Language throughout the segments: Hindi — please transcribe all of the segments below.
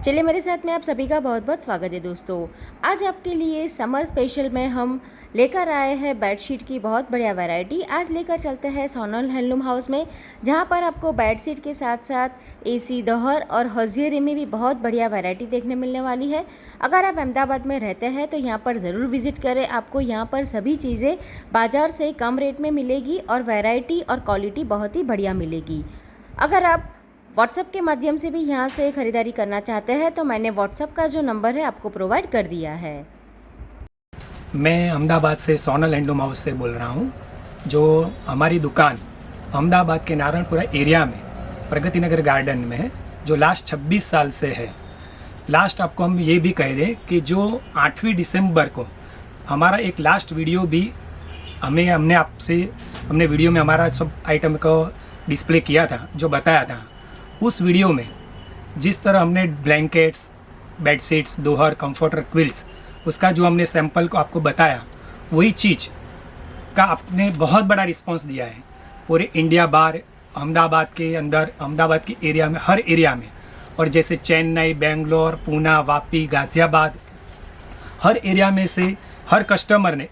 चलिए मेरे साथ में आप सभी का बहुत बहुत स्वागत है दोस्तों। आज आपके लिए समर स्पेशल में हम लेकर आए हैं बेडशीट की बहुत बढ़िया वैरायटी। आज लेकर चलते हैं सोनल हैंडलूम हाउस में, जहां पर आपको बेडशीट के साथ साथ एसी, दोहर और हजियरी में भी बहुत बढ़िया वैरायटी देखने मिलने वाली है। अगर आप अहमदाबाद में रहते हैं तो यहाँ पर ज़रूर विज़िट करें। आपको यहाँ पर सभी चीज़ें बाज़ार से कम रेट में मिलेगी और वैरायटी और क्वालिटी बहुत ही बढ़िया मिलेगी। अगर आप व्हाट्सएप के माध्यम से भी यहाँ से ख़रीदारी करना चाहते हैं तो मैंने व्हाट्सएप का जो नंबर है आपको प्रोवाइड कर दिया है। मैं अहमदाबाद से सोनल हैंडलूम हाउस से बोल रहा हूँ। जो हमारी दुकान अहमदाबाद के नारायणपुरा एरिया में प्रगति नगर गार्डन में है, जो लास्ट 26 साल से है। लास्ट आपको हम ये भी कह दें कि जो 8वीं दिसंबर को हमारा एक लास्ट वीडियो भी हमने वीडियो में हमारा सब आइटम को डिस्प्ले किया था, जो बताया था। उस वीडियो में जिस तरह हमने ब्लैंकेट्स, बेडशीट्स, दोहर, कंफर्टर, क्विल्स, उसका जो हमने सैंपल को आपको बताया, वही चीज़ का आपने बहुत बड़ा रिस्पांस दिया है। पूरे इंडिया बाहर, अहमदाबाद के अंदर, अहमदाबाद के एरिया में, हर एरिया में, और जैसे चेन्नई, बेंगलोर, पूना, वापी, गाज़ियाबाद, हर एरिया में से हर कस्टमर ने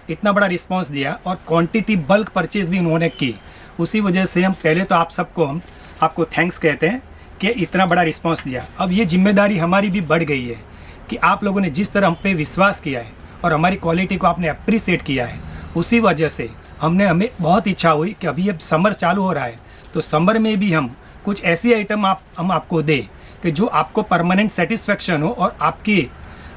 इतना बड़ा रिस्पांस दिया और क्वांटिटी बल्क परचेज भी उन्होंने की। उसी वजह से हम पहले तो हम आपको थैंक्स कहते हैं कि इतना बड़ा रिस्पांस दिया। अब ये जिम्मेदारी हमारी भी बढ़ गई है कि आप लोगों ने जिस तरह हम पे विश्वास किया है और हमारी क्वालिटी को आपने अप्रिसिएट किया है, उसी वजह से हमें बहुत इच्छा हुई कि अभी अब समर चालू हो रहा है तो समर में भी हम कुछ ऐसी आइटम हम आपको दें कि जो आपको परमानेंट सेटिस्फेक्शन हो और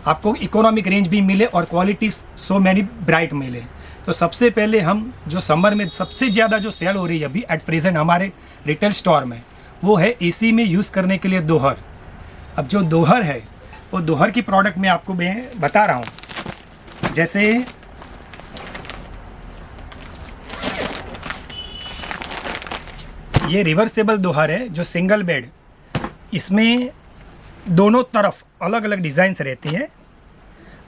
आपको इकोनॉमिक रेंज भी मिले और क्वालिटी सो मैनी ब्राइट मिले। तो सबसे पहले हम जो समर में सबसे ज़्यादा जो सेल हो रही है अभी एट प्रेजेंट हमारे रिटेल स्टोर में, वो है एसी में यूज़ करने के लिए दोहर। अब जो दोहर है वो दोहर की प्रोडक्ट में आपको मैं बता रहा हूँ। जैसे ये रिवर्सेबल दोहर है जो सिंगल बेड, इसमें दोनों तरफ अलग अलग डिज़ाइंस रहती है,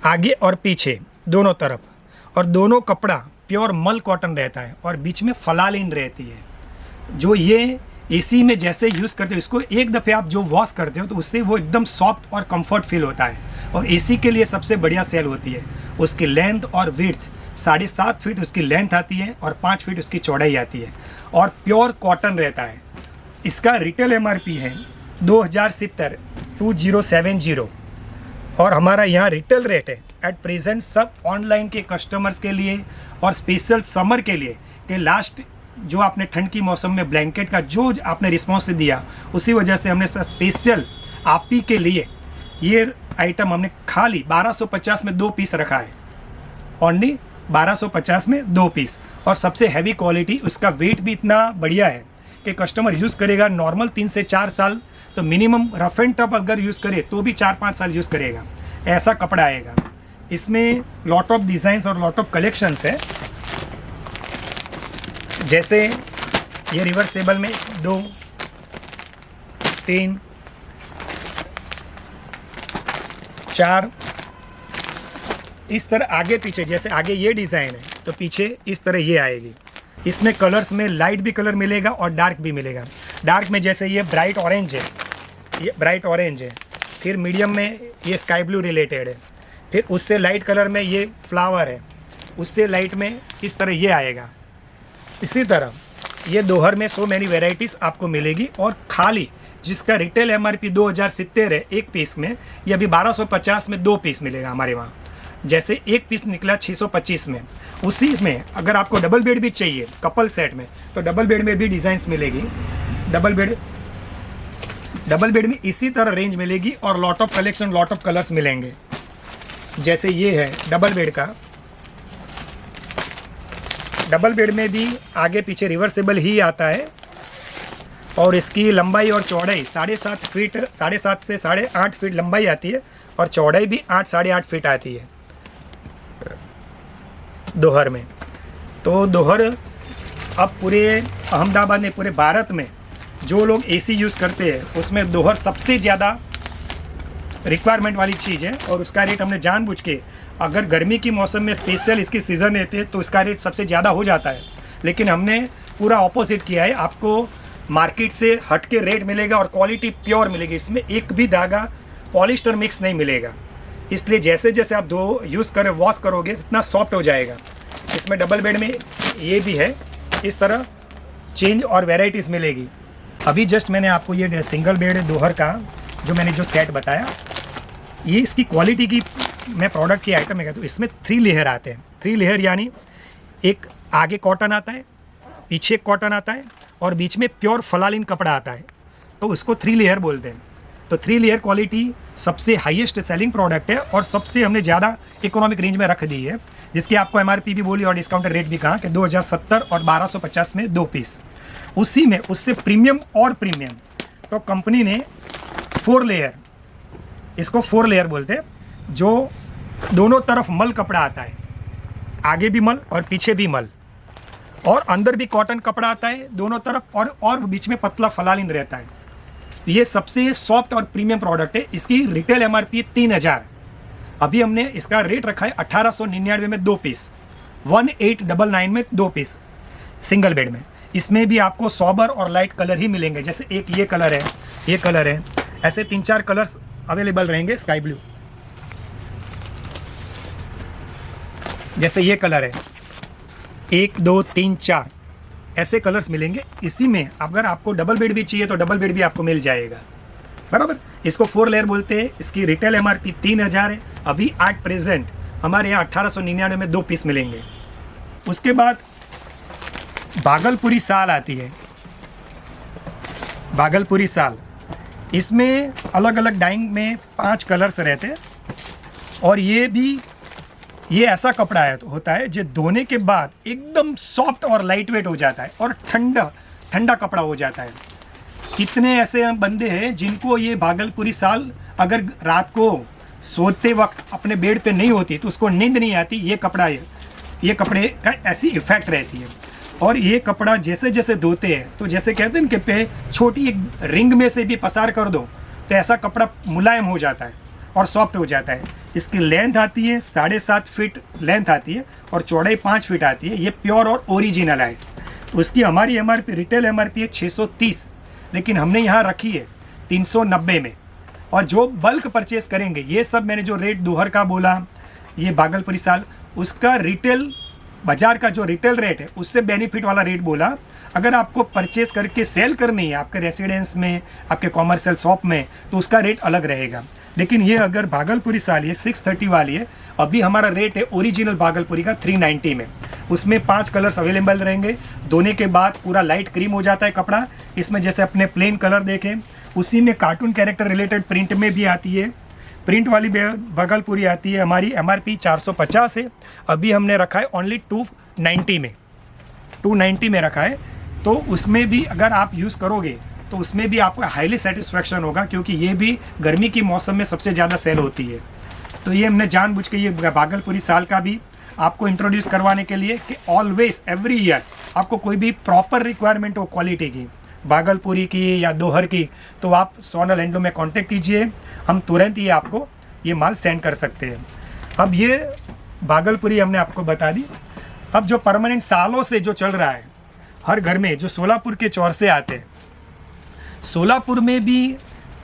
आगे और पीछे दोनों तरफ, और दोनों कपड़ा प्योर मल कॉटन रहता है और बीच में फलालीन रहती है। जो ये एसी में जैसे यूज़ करते हो, इसको एक दफ़े आप जो वॉश करते हो तो उससे वो एकदम सॉफ्ट और कंफर्ट फील होता है। और एसी के लिए सबसे बढ़िया सेल होती है। उसकी लेंथ और विड्थ 7.5 फीट उसकी लेंथ आती है और 5 फीट उसकी चौड़ाई आती है और प्योर कॉटन रहता है। इसका रिटेल MRP है 2070 और हमारा यहाँ रिटेल रेट है एट प्रेजेंट सब ऑनलाइन के कस्टमर्स के लिए और स्पेशल समर के लिए कि लास्ट जो आपने ठंड की मौसम में ब्लैंकेट का जो आपने रिस्पॉन्स दिया, उसी वजह से हमने स्पेशल आप ही के लिए ये आइटम हमने खाली 1250 में 2 पीस रखा है। ओनली 1250 में 2 पीस, और सबसे हैवी क्वालिटी, उसका वेट भी इतना बढ़िया है कि कस्टमर यूज़ करेगा नॉर्मल 3 से 4 साल, तो मिनिमम रफ एंड टफ अगर यूज़ करे तो भी 4-5 साल यूज़ करेगा, ऐसा कपड़ा आएगा। इसमें लॉट ऑफ डिज़ाइंस और लॉट ऑफ कलेक्शंस है। जैसे ये रिवर्सेबल में 2, 3, 4 इस तरह आगे पीछे, जैसे आगे ये डिज़ाइन है तो पीछे इस तरह ये आएगी। इसमें कलर्स में लाइट भी कलर मिलेगा और डार्क भी मिलेगा। डार्क में जैसे ये ब्राइट ऑरेंज है, ये ब्राइट ऑरेंज है, फिर मीडियम में ये स्काई ब्लू रिलेटेड है, फिर उससे लाइट कलर में ये फ्लावर है, उससे लाइट में इस तरह ये आएगा। इसी तरह ये दोहर में सो मैनी वेराइटीज़ आपको मिलेगी और खाली जिसका रिटेल MRP 2070 है एक पीस में, ये अभी 1250 में 2 पीस मिलेगा हमारे वहाँ। जैसे एक पीस निकला 625 में, उसी में अगर आपको डबल बेड भी चाहिए कपल सेट में तो डबल बेड में भी डिज़ाइंस मिलेगी। डबल बेड में इसी तरह रेंज मिलेगी और lot of collection, lot of colours मिलेंगे। जैसे ये है डबल बेड का, डबल बेड में भी आगे पीछे रिवर्सेबल ही आता है और इसकी लंबाई और चौड़ाई 7.5 फीट, 7.5 से 8.5 फीट लंबाई आती है और चौड़ाई भी 8-8.5 फीट आती है दोहर में। तो दोहर अब पूरे अहमदाबाद में, पूरे भारत में जो लोग एसी यूज़ करते हैं उसमें दोहर सबसे ज़्यादा रिक्वायरमेंट वाली चीज़ है। और उसका रेट हमने जानबूझ के, अगर गर्मी की मौसम में स्पेशल इसकी सीज़न रहती है तो इसका रेट सबसे ज़्यादा हो जाता है, लेकिन हमने पूरा ऑपोजिट किया है। आपको मार्केट से हट के रेट मिलेगा और क्वालिटी प्योर मिलेगी। इसमें एक भी धागा पॉलिस्टर मिक्स नहीं मिलेगा, इसलिए जैसे जैसे आप यूज़ करें वॉश करोगे इतना सॉफ्ट हो जाएगा। इसमें डबल बेड में ये भी है, इस तरह चेंज और वेराइटीज़ मिलेगी। अभी जस्ट मैंने आपको ये सिंगल बेड दोहर का जो मैंने जो सेट बताया, ये इसकी क्वालिटी की मैं प्रोडक्ट की आइटम है, तो इसमें 3 लेयर आते हैं। 3 लेयर यानी एक आगे कॉटन आता है, पीछे कॉटन आता है और बीच में प्योर फलालिन कपड़ा आता है, तो उसको 3 लेयर बोलते हैं। तो 3 लेयर क्वालिटी सबसे हाईएस्ट सेलिंग प्रोडक्ट है और सबसे हमने ज़्यादा इकोनॉमिक रेंज में रख दी है, जिसकी आपको MRP भी बोली और डिस्काउंटेड रेट भी कहा कि 2070 और 1250 में 2 पीस। उसी में उससे प्रीमियम और प्रीमियम तो कंपनी ने 4 लेयर, इसको 4 लेयर बोलते हैं, जो दोनों तरफ मल कपड़ा आता है, आगे भी मल और पीछे भी मल, और अंदर भी कॉटन कपड़ा आता है दोनों तरफ, और बीच में पतला फलालिन रहता है। ये सबसे सॉफ्ट और प्रीमियम प्रोडक्ट है। इसकी रिटेल MRP 3000, अभी हमने इसका रेट रखा है 1899 में 2 पीस, 1899 में 2 पीस सिंगल बेड में। इसमें भी आपको सॉबर और लाइट कलर ही मिलेंगे, जैसे एक ये कलर है, ये कलर है, ऐसे 3-4 कलर्स अवेलेबल रहेंगे। स्काई ब्लू, जैसे ये कलर है, 1 2 3 4 ऐसे कलर्स मिलेंगे। इसी में अगर आपको डबल बेड भी चाहिए तो डबल बेड भी आपको मिल जाएगा, बराबर। इसको 4 लेयर बोलते हैं। इसकी रिटेल MRP 3000 है, अभी एट प्रेजेंट हमारे यहाँ 1899 में 2 पीस मिलेंगे। उसके बाद भागलपुरी साल आती है, भागलपुरी साल, इसमें अलग अलग डाइंग में 5 कलर्स रहते हैं, और ये ऐसा कपड़ा होता है जो धोने के बाद एकदम सॉफ्ट और लाइट वेट हो जाता है और ठंडा कपड़ा हो जाता है। कितने ऐसे बंदे हैं जिनको ये भागलपुरी साल अगर रात को सोते वक्त अपने बेड पे नहीं होती तो उसको नींद नहीं आती, ये कपड़े का ऐसी इफेक्ट रहती है। और ये कपड़ा जैसे जैसे धोते हैं तो जैसे कहते हैं कि पे छोटी एक रिंग में से भी पसार कर दो तो ऐसा कपड़ा मुलायम हो जाता है और सॉफ्ट हो जाता है। इसकी लेंथ आती है 7.5 फीट लेंथ आती है और चौड़ाई 5 फीट आती है। ये प्योर और ओरिजिनल है। तो इसकी हमारी MRP रिटेल MRP है 630, लेकिन हमने यहाँ रखी है 390 में। और जो बल्क परचेस करेंगे, ये सब मैंने जो रेट दोहर का बोला, ये भागलपुरी साल, उसका रिटेल बाजार का जो रिटेल रेट है उससे बेनिफिट वाला रेट बोला। अगर आपको परचेस करके सेल करनी है आपके रेसिडेंस में, आपके कॉमर्शियल शॉप में, तो उसका रेट अलग रहेगा। लेकिन ये अगर भागलपुरी साल ये 630 वाली है, अभी हमारा रेट है ओरिजिनल भागलपुरी का 390 में। उसमें 5 कलर्स अवेलेबल रहेंगे। धोने के बाद पूरा लाइट क्रीम हो जाता है कपड़ा। इसमें जैसे अपने प्लेन कलर देखें, उसी में कार्टून कैरेक्टर रिलेटेड प्रिंट में भी आती है। प्रिंट वाली भागलपुरी आती है। हमारी MRP 450 है, अभी हमने रखा है ओनली 290 में रखा है। तो उसमें भी अगर आप यूज़ करोगे तो उसमें भी आपको हाईली सेटिस्फैक्शन होगा, क्योंकि ये भी गर्मी की मौसम में सबसे ज़्यादा सेल होती है। तो ये हमने जानबूझ के ये भागलपुरी साल का भी आपको इंट्रोड्यूस करवाने के लिए कि ऑलवेज एवरी ईयर आपको कोई भी प्रॉपर रिक्वायरमेंट हो क्वालिटी की, भागलपुरी की या दोहर की, तो आप सोनल हैंडलूम में कांटेक्ट कीजिए, हम तुरंत ही आपको ये माल सेंड कर सकते हैं। अब ये भागलपुरी हमने आपको बता दी। अब जो परमानेंट सालों से जो चल रहा है हर घर में, जो सोलापुर के चौरसे आते हैं, सोलापुर में भी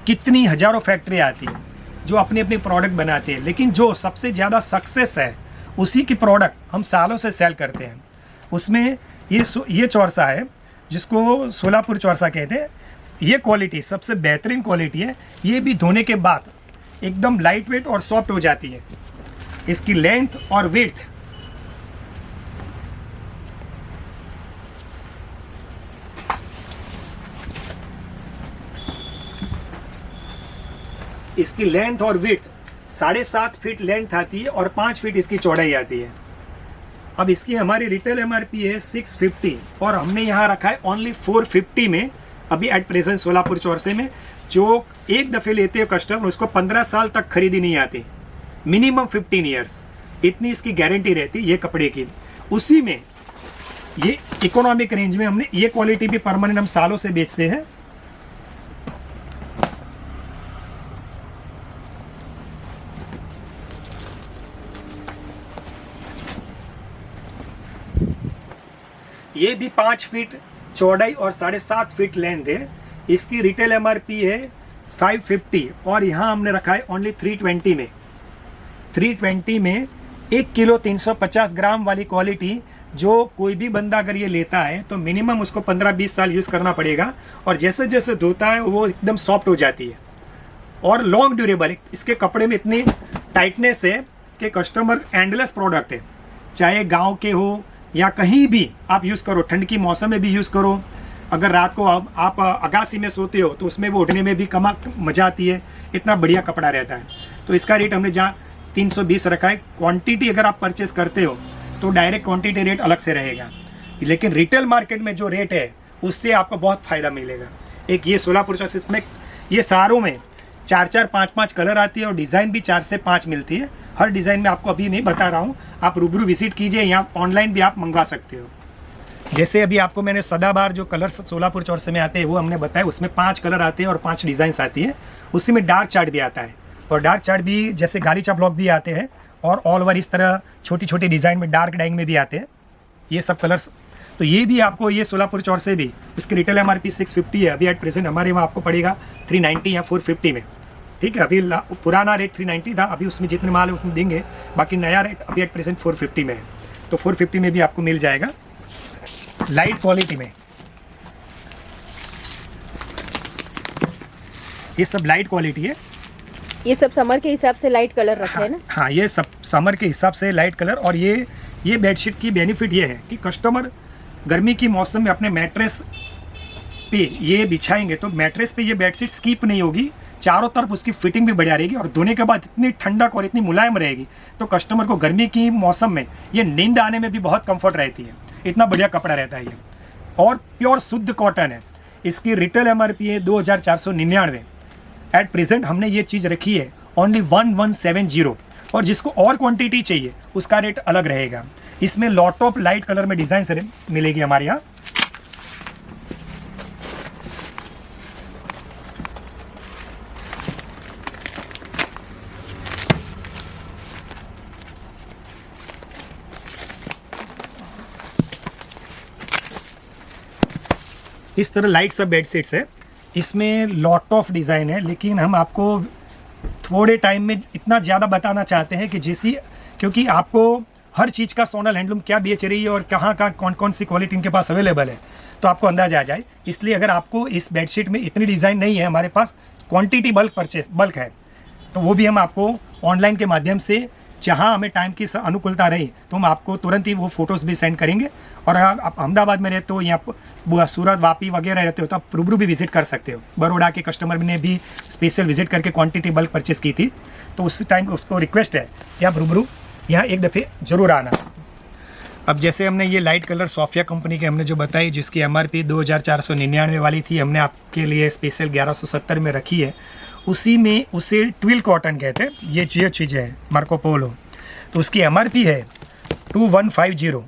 कितनी हज़ारों फैक्ट्री आती है जो अपनी अपनी प्रोडक्ट बनाती है, लेकिन जो सबसे ज़्यादा सक्सेस है उसी की प्रोडक्ट हम सालों से सेल करते हैं। उसमें ये चौरसा है जिसको सोलापुर चौरसा कहते हैं। ये क्वालिटी सबसे बेहतरीन क्वालिटी है। ये भी धोने के बाद एकदम लाइट वेट और सॉफ्ट हो जाती है। इसकी लेंथ और विड्थ इसकी लेंथ और विड्थ 7.5 फीट लेंथ आती है और 5 फीट इसकी चौड़ाई आती है। अब इसकी हमारी रिटेल MRP है 650 और हमने यहाँ रखा है ओनली 450 में अभी एट प्रेजेंट सोलापुर चौरसे में। जो एक दफ़े लेते हैं कस्टमर उसको 15 साल तक खरीदी नहीं आती, मिनिमम 15 ईयर्स, इतनी इसकी गारंटी रहती है ये कपड़े की। उसी में ये इकोनॉमिक रेंज में हमने ये क्वालिटी भी परमानेंट हम सालों से बेचते हैं। ये भी 5 फीट चौड़ाई और 7.5 फीट लेंथ है। इसकी रिटेल MRP है 550 और यहाँ हमने रखा है ओनली 320 में। 320 में 1 किलो 350 ग्राम वाली क्वालिटी, जो कोई भी बंदा अगर ये लेता है तो मिनिमम उसको 15-20 साल यूज़ करना पड़ेगा, और जैसे जैसे धोता है वो एकदम सॉफ्ट हो जाती है और लॉन्ग ड्यूरेबल। इसके कपड़े में इतनी टाइटनेस है कि कस्टमर एंडलेस प्रोडक्ट है, चाहे गांव के हो या कहीं भी आप यूज़ करो, ठंड की मौसम में भी यूज़ करो। अगर रात को आप अगासी में सोते हो तो उसमें वो उठने में भी कमा मज़ा आती है, इतना बढ़िया कपड़ा रहता है। तो इसका रेट हमने जहाँ 320 रखा है। क्वांटिटी अगर आप परचेस करते हो तो डायरेक्ट क्वांटिटी रेट अलग से रहेगा, लेकिन रिटेल मार्केट में जो रेट है उससे आपको बहुत फ़ायदा मिलेगा। एक ये सोलापुर चौक, इसमें ये सारों में 4-4, 5-5 कलर आती है और डिज़ाइन भी 4 से 5 मिलती है। हर डिज़ाइन में आपको अभी नहीं बता रहा हूँ, आप रूबरू विजिट कीजिए, यहाँ ऑनलाइन भी आप मंगवा सकते हो। जैसे अभी आपको मैंने सदाबहार जो कलर सोलापुर चौरसे में आते हैं वो हमने बताया, उसमें 5 कलर आते हैं और 5 डिज़ाइंस आती है। उसी में डार्क चार्ट भी आता है, और डार्क चार्ट भी जैसे गालीचा ब्लॉक भी आते हैं, और ऑल ओवर इस तरह छोटी छोटी डिज़ाइन में डार्क डाइंग में भी आते हैं ये सब कलर्स। तो ये भी आपको, ये सोलापुर चौरसे भी उसकी रिटेल MRP 650 है, अभी एट प्रेजेंट हमारे वहाँ आपको पड़ेगा 390 या 450 में। ठीक है, अभी पुराना रेट 390 था, अभी उसमें जितने माल है उसमें देंगे, बाकी नया रेट अभी एट प्रेजेंट 450 में है। तो 450 में भी आपको मिल जाएगा लाइट क्वालिटी में। ये सब लाइट क्वालिटी है, ये सब समर के हिसाब से लाइट कलर रखे हैं ना। हाँ, ये सब समर के हिसाब से लाइट कलर। और ये बेडशीट की बेनिफिट ये है कि कस्टमर गर्मी की मौसम में अपने मैट्रेस पे ये बिछाएंगे तो मैट्रेस पे ये बेडशीट स्कीप नहीं होगी, चारों तरफ उसकी फिटिंग भी बढ़िया रहेगी, और धोने के बाद इतनी ठंडक और इतनी मुलायम रहेगी तो कस्टमर को गर्मी की मौसम में ये नींद आने में भी बहुत कंफर्ट रहती है। इतना बढ़िया कपड़ा रहता है ये, और प्योर शुद्ध कॉटन है। इसकी रिटेल MRP है 2499। एट प्रेजेंट हमने ये चीज़ रखी है ओनली 1170, और जिसको और क्वांटिटी चाहिए उसका रेट अलग रहेगा। इसमें लॉट ऑफ लाइट कलर में डिज़ाइन मिलेगी हमारे यहाँ। इस तरह लाइट सब बेडशीट्स है, इसमें लॉट ऑफ डिज़ाइन है, लेकिन हम आपको थोड़े टाइम में इतना ज़्यादा बताना चाहते हैं कि जैसी, क्योंकि आपको हर चीज़ का सोनल हैंडलूम क्या बेच रही है और कहाँ का कौन कौन सी क्वालिटी इनके पास अवेलेबल है, तो आपको अंदाजा आ जाए। इसलिए अगर आपको इस बेडशीट में इतनी डिज़ाइन नहीं है, हमारे पास क्वांटिटी बल्क है, तो वो भी हम आपको ऑनलाइन के माध्यम से, जहाँ हमें टाइम की अनुकूलता रही तो हम आपको तुरंत ही वो फ़ोटोज़ भी सेंड करेंगे। और अगर आप अहमदाबाद में रहते हो या सूरत, वापी वगैरह रहते हो तो आप रूबरू भी विजिट कर सकते हो। बड़ौदा के कस्टमर ने भी स्पेशल विजिट करके क्वांटिटी बल्क परचेस की थी, तो उस टाइम उसको रिक्वेस्ट है कि आप रूबरू यहाँ एक दफ़े ज़रूर आना। अब जैसे हमने ये लाइट कलर सोफिया कंपनी के हमने जो बताई, जिसकी MRP 2499 वाली थी, हमने आपके लिए स्पेशल 1170 में रखी है। उसी में उसे ट्विल कॉटन कहते हैं, ये चीज़ है मार्को पोलो, तो उसकी MRP है 2150,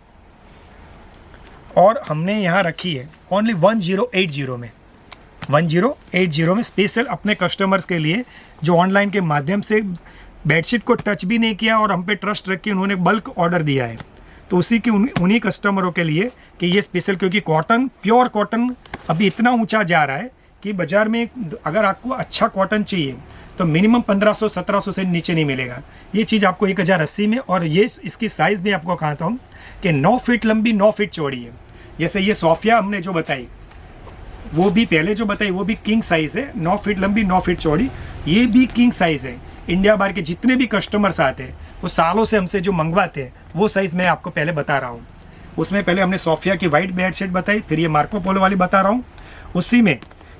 और हमने यहाँ रखी है ओनली 1080 में। 1080 में स्पेशल अपने कस्टमर्स के लिए जो ऑनलाइन के माध्यम से बेडशीट को टच भी नहीं किया और हम पे ट्रस्ट रख के उन्होंने बल्क ऑर्डर दिया है, तो उसी के उन्हीं कस्टमरों के लिए कि ये स्पेशल, क्योंकि कॉटन, प्योर कॉटन अभी इतना ऊंचा जा रहा है कि बाज़ार में अगर आपको अच्छा कॉटन चाहिए तो मिनिमम 1500-1700 से नीचे नहीं मिलेगा। ये चीज़ आपको 1080 में, और ये इसकी साइज़ भी आपको कहता हूँ कि 9 फीट लंबी 9 फीट चौड़ी है। जैसे ये सोफिया हमने जो बताई, वो भी पहले जो बताई वो भी किंग साइज़ है, 9 फीट लंबी 9 फीट चौड़ी, ये भी किंग साइज़ है। इंडिया बाहर के जितने भी कस्टमर्स आते हैं वो सालों से हमसे जो मंगवाते हैं वो साइज़ मैं आपको पहले बता रहा हूँ। उसमें पहले हमने सोफिया की वाइट बेडशीट बताई, फिर ये मार्को पोलो वाली बता रहा हूँ। उसी में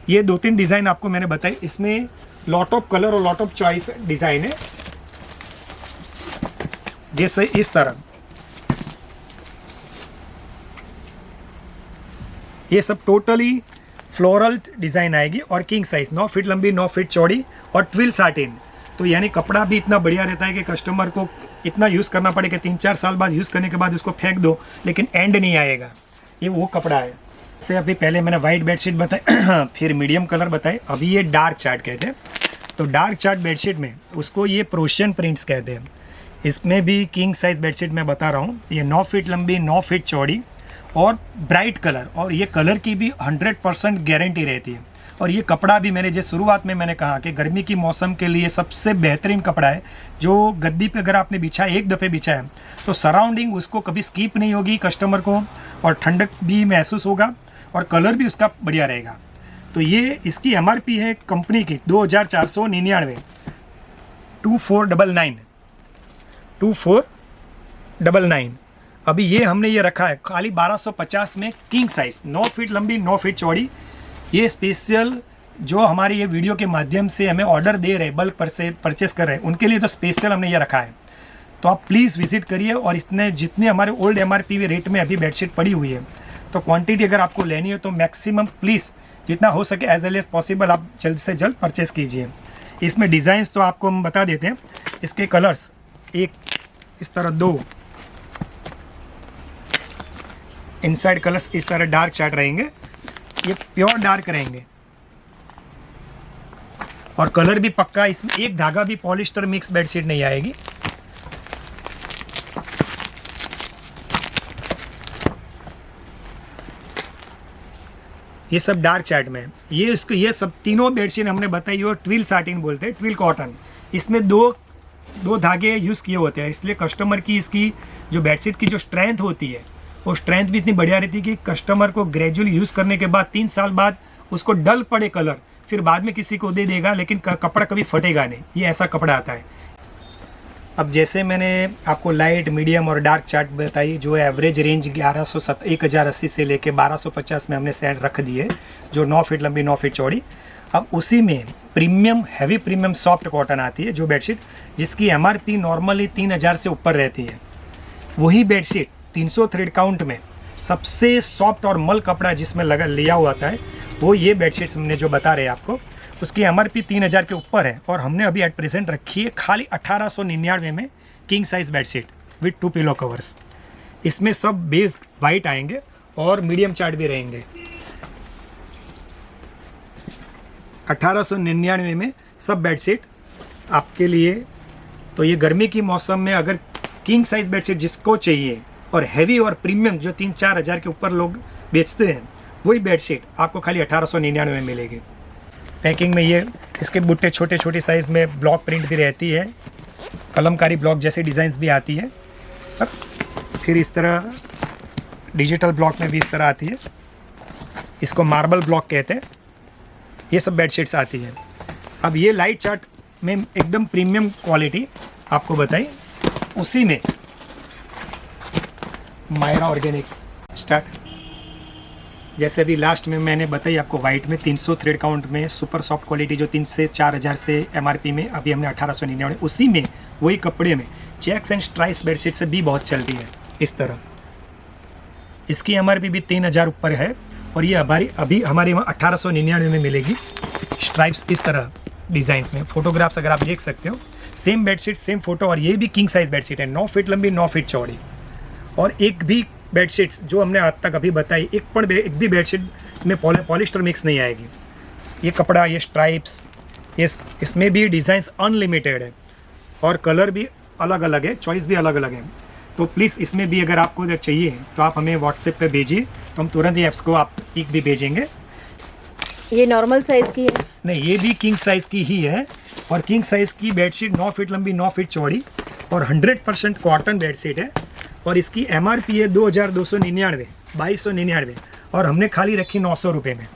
ये 2-3 डिज़ाइन आपको मैंने बताई, इसमें लॉट ऑफ कलर और लॉट ऑफ चॉइस डिज़ाइन है। जैसे इस तरह ये सब टोटली फ्लोरल डिज़ाइन आएगी, और किंग साइज़ 9 फीट लंबी 9 फीट चौड़ी, और ट्विल साटिन। तो यानी कपड़ा भी इतना बढ़िया रहता है कि कस्टमर को इतना यूज़ करना पड़े कि 3-4 साल बाद यूज़ करने के बाद उसको फेंक दो, लेकिन एंड नहीं आएगा। ये वो कपड़ा है। से अभी पहले मैंने वाइट बेडशीट बताई, फिर मीडियम कलर बताए, अभी ये डार्क चार्ट कहते हैं। तो डार्क चार्ट बेडशीट में उसको ये प्रोशियन प्रिंट्स कहते हैं। इसमें भी किंग साइज़ बेडशीट मैं बता रहा हूँ, ये 9 फीट लंबी 9 फीट चौड़ी और ब्राइट कलर, और ये कलर की भी 100% गारंटी रहती है। और ये कपड़ा भी मैंने जो शुरुआत में मैंने कहा कि गर्मी की मौसम के लिए सबसे बेहतरीन कपड़ा है, जो गद्दी पे अगर आपने बिछा एक दफ़े बिछा है तो सराउंडिंग उसको कभी स्कीप नहीं होगी कस्टमर को, और ठंडक भी महसूस होगा और कलर भी उसका बढ़िया रहेगा। तो ये इसकी MRP है कंपनी की 2499, 2499। अभी ये हमने ये रखा है खाली 1250 में, किंग साइज़, 9 फीट लंबी 9 फीट चौड़ी। ये स्पेशल जो हमारी ये वीडियो के माध्यम से हमें ऑर्डर दे रहे, बल्क पर से परचेस कर रहे हैं, उनके लिए तो स्पेशल हमने ये रखा है। तो आप प्लीज़ विजिट करिए। और इतने जितने हमारे ओल्ड MRP रेट में अभी बेडशीट पड़ी हुई है, तो क्वांटिटी अगर आपको लेनी है तो मैक्सिमम प्लीज़ जितना हो सके एज एल एज पॉसिबल आप जल्द से जल्द परचेस कीजिए। इसमें डिज़ाइंस तो आपको हम बता देते हैं। इसके कलर्स एक इस तरह, 2 इनसाइड कलर्स इस तरह डार्क चार्ट रहेंगे, ये प्योर डार्क रहेंगे और कलर भी पक्का। इसमें एक धागा भी पॉलिस्टर मिक्स बेडशीट नहीं आएगी। ये सब डार्क चार्ट में है। ये सब तीनों बेडशीट हमने बताई और ट्विल साटिन बोलते हैं, ट्विल कॉटन। इसमें दो धागे यूज़ किए होते हैं, इसलिए कस्टमर की इसकी जो बेडशीट की जो स्ट्रेंथ होती है वो स्ट्रेंथ भी इतनी बढ़िया रहती है कि कस्टमर को ग्रेजुअली यूज़ करने के बाद 3 साल बाद उसको डल पड़े कलर, फिर बाद में किसी को दे देगा लेकिन कपड़ा कभी फटेगा नहीं। ये ऐसा कपड़ा आता है। अब जैसे मैंने आपको लाइट, मीडियम और डार्क चार्ट बताई, जो एवरेज रेंज 1080 से लेके 1250 में हमने सेट रख दिए, जो 9 फीट लंबी 9 फीट चौड़ी। अब उसी में premium, heavy premium soft cotton आती है जो बेडशीट, जिसकी MRP नॉर्मली 3000 से ऊपर रहती है। वही बेडशीट 300 थ्रेड काउंट में सबसे सॉफ्ट और मल कपड़ा जिसमें लगा लिया हुआ था, वो ये बेडशीट्स हमने जो बता रहे हैं आपको, उसकी MRP 3000 के ऊपर है। और हमने अभी एट प्रेजेंट रखी है खाली 1899 में king size bedsheet with 2 pillow covers. इसमें सब बेस वाइट आएंगे और मीडियम चार्ट भी रहेंगे। 1899 में सब बेडशीट आपके लिए। तो ये गर्मी की मौसम में अगर किंग साइज़ बेडशीट जिसको चाहिए और हैवी और प्रीमियम जो 3-4 हज़ार के ऊपर लोग बेचते हैं, वही बेडशीट आपको खाली 1899 में मिलेगी। पैकिंग में ये इसके बुट्टे छोटे छोटे साइज़ में ब्लॉक प्रिंट भी रहती है, कलमकारी ब्लॉक जैसे डिज़ाइंस भी आती है। अब फिर इस तरह डिजिटल ब्लॉक में भी इस तरह आती है, इसको मार्बल ब्लॉक कहते हैं। ये सब बेडशीट्स आती है। अब ये लाइट चार्ट में एकदम प्रीमियम क्वालिटी आपको बताई, उसी में मायरा ऑर्गेनिक स्टार्ट, जैसे अभी लास्ट में मैंने बताई आपको वाइट में 300 थ्रेड काउंट में सुपर सॉफ्ट क्वालिटी जो 3 से 4 हज़ार से MRP में, अभी हमने 1899, उसी में वही कपड़े में चेक्स एंड स्ट्राइप्स बेडशीट से भी बहुत चलती है इस तरह। इसकी MRP भी 3000 ऊपर है और ये अभी हमारे वहाँ 1899 में मिलेगी। स्ट्राइप्स इस तरह डिज़ाइंस में, फोटोग्राफ्स अगर आप देख सकते हो, सेम बेडशीट सेम फोटो। और ये भी किंग साइज़ बेडशीट है, 9 फीट लंबी 9 फीट चौड़ी। और एक भी बेडशीट्स जो हमने आज तक अभी बताई, एक भी बेडशीट में पॉलिस्टर मिक्स नहीं आएगी। ये कपड़ा, ये स्ट्राइप्स, इसमें भी डिज़ाइंस अनलिमिटेड है और कलर भी अलग अलग है, चॉइस भी अलग अलग है। तो प्लीज़ इसमें भी अगर आपको चाहिए तो आप हमें व्हाट्सएप पे भेजिए, तो हम तुरंत ही ऐप्स को आप पिक भी भेजेंगे। ये नॉर्मल साइज़ की है? नहीं, ये भी किंग साइज़ की ही है। और किंग साइज़ की बेडशीट 9 फीट लंबी 9 फीट चौड़ी और 100% कॉटन बेडशीट है। और इसकी MRP है 2299, 2299, और हमने खाली रखी 900 रुपये में।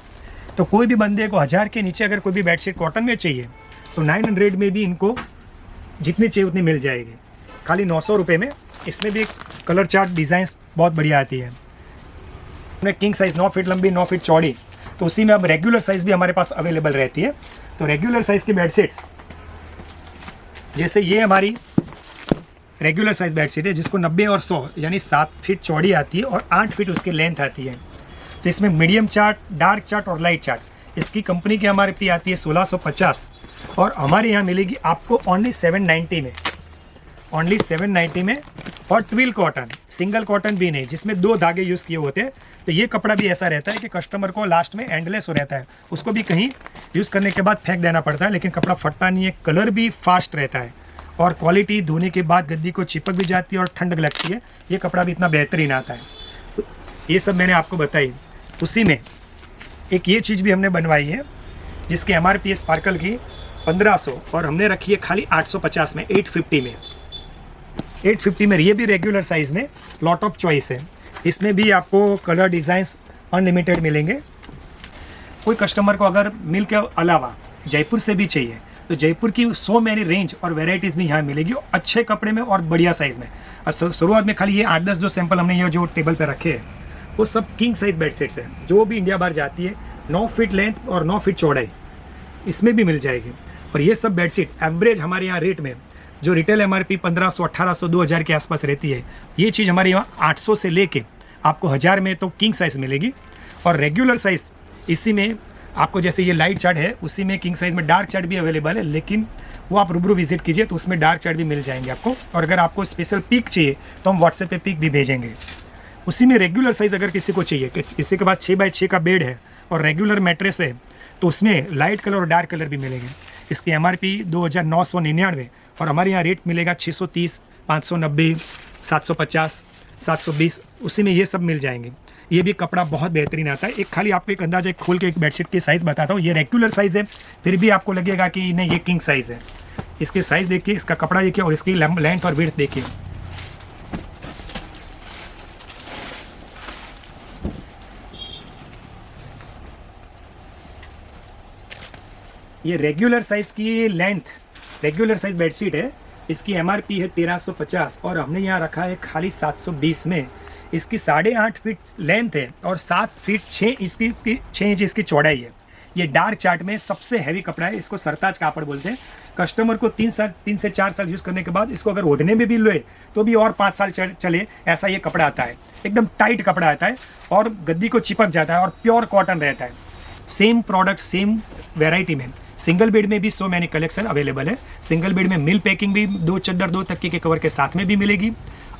तो कोई भी बंदे को 1000 के नीचे अगर कोई भी बेडशीट कॉटन में चाहिए तो 900 में भी इनको जितनी चाहिए उतनी मिल जाएगी, खाली 900 रुपये में। इसमें भी कलर चार्ट डिज़ाइंस बहुत बढ़िया आती है। हमने किंग साइज़ 9 फीट लंबी 9 फीट चौड़ी, तो उसी में अब रेगुलर साइज़ भी हमारे पास अवेलेबल रहती है। तो रेगुलर साइज़ की बेडशीट्स, जैसे ये हमारी रेगुलर साइज़ बेडशीट है जिसको 90 और 100 यानी 7 फीट चौड़ी आती है और 8 फीट उसकी लेंथ आती है। तो इसमें मीडियम चार्ट, डार्क चार्ट और लाइट चार्ट, इसकी कंपनी की MRP आती है 1650 और हमारे यहाँ मिलेगी आपको ओनली 790 में, ओनली 790 में। और ट्विल कॉटन, सिंगल कॉटन भी नहीं, जिसमें 2 धागे यूज़ किए होते हैं। तो ये कपड़ा भी ऐसा रहता है कि कस्टमर को लास्ट में एंडलेस हो रहता है, उसको भी कहीं यूज़ करने के बाद फेंक देना पड़ता है, लेकिन कपड़ा फटता नहीं है, कलर भी फास्ट रहता है और क्वालिटी धोने के बाद गद्दी को चिपक भी जाती है और ठंडक लगती है। ये कपड़ा भी इतना बेहतरीन आता है। तो ये सब मैंने आपको बताई। उसी में एक ये चीज़ भी हमने बनवाई है, जिसकी MRP है स्पार्कल की 1500 और हमने रखी है खाली 850 में, 850 में। 850 में ये भी रेगुलर साइज़ में लॉट ऑफ चॉइस है। इसमें भी आपको कलर डिज़ाइंस अनलिमिटेड मिलेंगे। कोई कस्टमर को अगर मिल के अलावा जयपुर से भी चाहिए तो जयपुर की सो मैनी रेंज और वेराइटीज़ भी यहाँ मिलेगी, अच्छे कपड़े में और बढ़िया साइज़ में। और शुरुआत में खाली ये 8-10 जो सैंपल हमने ये जो टेबल पे रखे हैं वो सब किंग साइज़ बेडशीट्स है, जो भी इंडिया बाहर जाती है 9 फीट लेंथ और 9 फीट चौड़ाई इसमें भी मिल जाएगी। और ये सब बेडशीट एवरेज हमारे यहाँ रेट में जो रिटेल MRP 1500, 1800, 2000 के आसपास रहती है, ये चीज़ हमारे यहाँ 800 से लेके आपको 1000 में तो किंग साइज़ मिलेगी। और रेगुलर साइज़ इसी में आपको जैसे ये लाइट चार्ट है उसी में किंग साइज़ में डार्क चार्ट भी अवेलेबल है, लेकिन वो आप रूबरू विजिट कीजिए तो उसमें डार्क चार्ट भी मिल जाएंगे आपको। और अगर आपको स्पेशल पिक चाहिए तो हम व्हाट्सएप पे पिक भी भेजेंगे। उसी में रेगुलर साइज़ अगर किसी को चाहिए कि किसी के पास 6x6 का बेड है और रेगुलर मैट्रेस है तो उसमें लाइट कलर और डार्क कलर भी मिलेंगे। इसकी MRP 2999 और हमारे यहाँ रेट मिलेगा 630, 590, 750, 720, उसी में ये सब मिल जाएंगे। ये भी कपड़ा बहुत बेहतरीन आता है। एक खाली आपको एक अंदाजा खोल के एक बेडशीट की साइज़ बताता हूँ। ये रेगुलर साइज़ है, फिर भी आपको लगेगा कि नहीं ये किंग साइज़ है। इसकी साइज़ देखिए, इसका कपड़ा देखिए और इसकी लेंथ और विड्थ देखिए। ये रेगुलर साइज़ की लेंथ, रेगुलर साइज़ बेडशीट है। इसकी MRP है 1350 और हमने यहाँ रखा है खाली 720 में। इसकी 8.5 फीट लेंथ है और 7 फीट 6 इसकी 6 इंच इसकी चौड़ाई है। ये डार्क चार्ट में सबसे हैवी कपड़ा है, इसको सरताज कापड़ बोलते हैं। कस्टमर को 3 से 4 साल यूज़ करने के बाद इसको अगर ओढ़ने में भी ले तो भी और 5 साल चले, ऐसा ये कपड़ा आता है। एकदम टाइट कपड़ा आता है और गद्दी को चिपक जाता है और प्योर कॉटन रहता है। सेम प्रोडक्ट सेम वेराइटी में सिंगल बेड में भी सो मैनी कलेक्शन अवेलेबल है। सिंगल बेड में मिल पैकिंग भी 2 चद्दर 2 तकिए के कवर के साथ में भी मिलेगी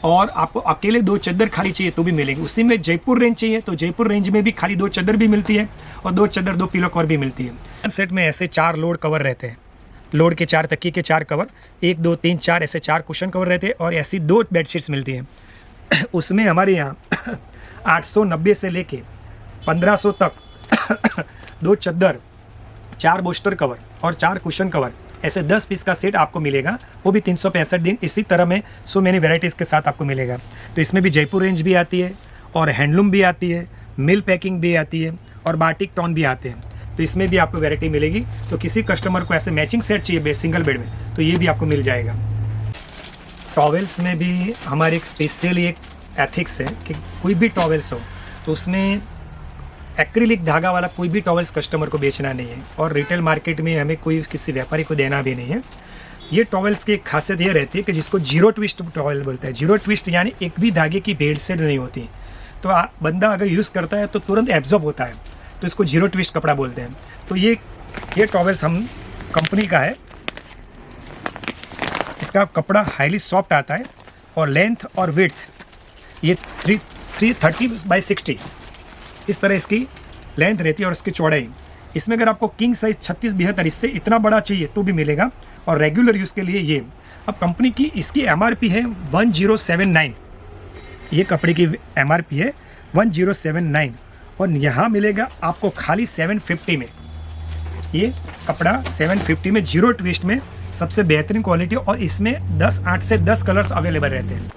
और आपको अकेले 2 चद्दर खाली चाहिए तो भी मिलेगी। उसी में जयपुर रेंज चाहिए तो जयपुर रेंज में भी खाली 2 चद्दर भी मिलती है और 2 चद्दर 2 पिलो कवर भी मिलती है। सेट में ऐसे 4 लोड कवर रहते हैं, लोड के 4 तकिए के 4 कवर, 1 2 3 4 ऐसे 4 कुशन कवर रहते हैं और ऐसी 2 बेडशीट्स मिलती हैं। उसमें हमारे यहाँ 890 से लेके 1500 तक 2 चद्दर, 4 बोस्टर कवर और 4 कुशन कवर, ऐसे 10 पीस का सेट आपको मिलेगा। वो भी 365 दिन इसी तरह में सो मैनी वेराइटीज़ के साथ आपको मिलेगा। तो इसमें भी जयपुर रेंज भी आती है और हैंडलूम भी आती है, मिल पैकिंग भी आती है और बाटिक टॉन भी आते हैं। तो इसमें भी आपको वैरायटी मिलेगी। तो किसी कस्टमर को ऐसे मैचिंग सेट चाहिए सिंगल बेड में तो ये भी आपको मिल जाएगा। टॉवेल्स में भी हमारे एक स्पेशल एक एथिक्स है कि कोई भी टॉवेल्स हो तो उसमें एक्रिलिक धागा वाला कोई भी टॉवेल्स कस्टमर को बेचना नहीं है और रिटेल मार्केट में हमें कोई किसी व्यापारी को देना भी नहीं है। ये टॉवेल्स की एक खासियत ये रहती है कि जिसको जीरो ट्विस्ट टॉवेल बोलते हैं। जीरो ट्विस्ट यानी एक भी धागे की बेड सेट नहीं होती, तो बंदा अगर यूज़ करता है तो तुरंत एब्जॉर्ब होता है, तो इसको जीरो ट्विस्ट कपड़ा बोलते हैं। तो ये टॉवेल्स हम कंपनी का है। इसका कपड़ा हाईली सॉफ्ट आता है और लेंथ और विड्थ ये 330/60 इस तरह इसकी लेंथ रहती है और इसकी चौड़ाई। इसमें अगर आपको किंग साइज 36-72 इससे इतना बड़ा चाहिए तो भी मिलेगा और रेगुलर यूज़ के लिए ये। अब कंपनी की इसकी MRP है 1079, ये कपड़े की MRP है 1079 और यहाँ मिलेगा आपको खाली 750 में। ये कपड़ा 750 में जीरो ट्विस्ट में सबसे बेहतरीन क्वालिटी और इसमें 8 से 10 कलर्स अवेलेबल रहते हैं।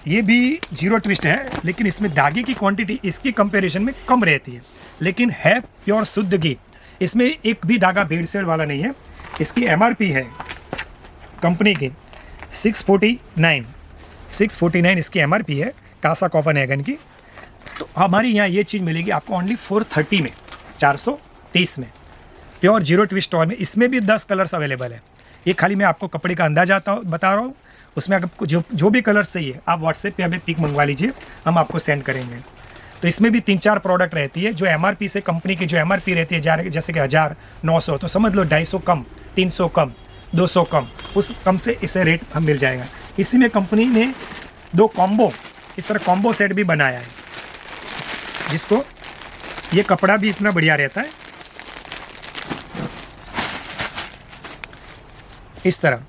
ये भी जीरो ट्विस्ट है लेकिन इसमें धागे की क्वांटिटी इसकी कंपैरिजन में कम रहती है, लेकिन है प्योर शुद्ध घी। इसमें एक भी धागा भेड़सेड़ वाला नहीं है। इसकी MRP है कंपनी की 649 इसकी MRP है, कासा कॉपर हैगन की। तो हमारी यहाँ ये चीज़ मिलेगी आपको ओनली 430 में, 430 में प्योर जीरो ट्विस्ट और में। इसमें भी 10 कलर्स अवेलेबल है। ये खाली मैं आपको कपड़े का अंदाजा बता रहा हूँ। उसमें अगर जो भी कलर चाहिए आप व्हाट्सएप पे हमें पिक मंगवा लीजिए, हम आपको सेंड करेंगे। तो इसमें भी 3-4 प्रोडक्ट रहती है जो MRP से कंपनी की जो MRP रहती है जैसे कि 1000-900 तो समझ लो 250 कम, 300 कम, 200 कम, उस कम से इसे रेट हम मिल जाएगा। इसी में कंपनी ने 2 कॉम्बो इस तरह कॉम्बो सेट भी बनाया है जिसको ये कपड़ा भी इतना बढ़िया रहता है। इस तरह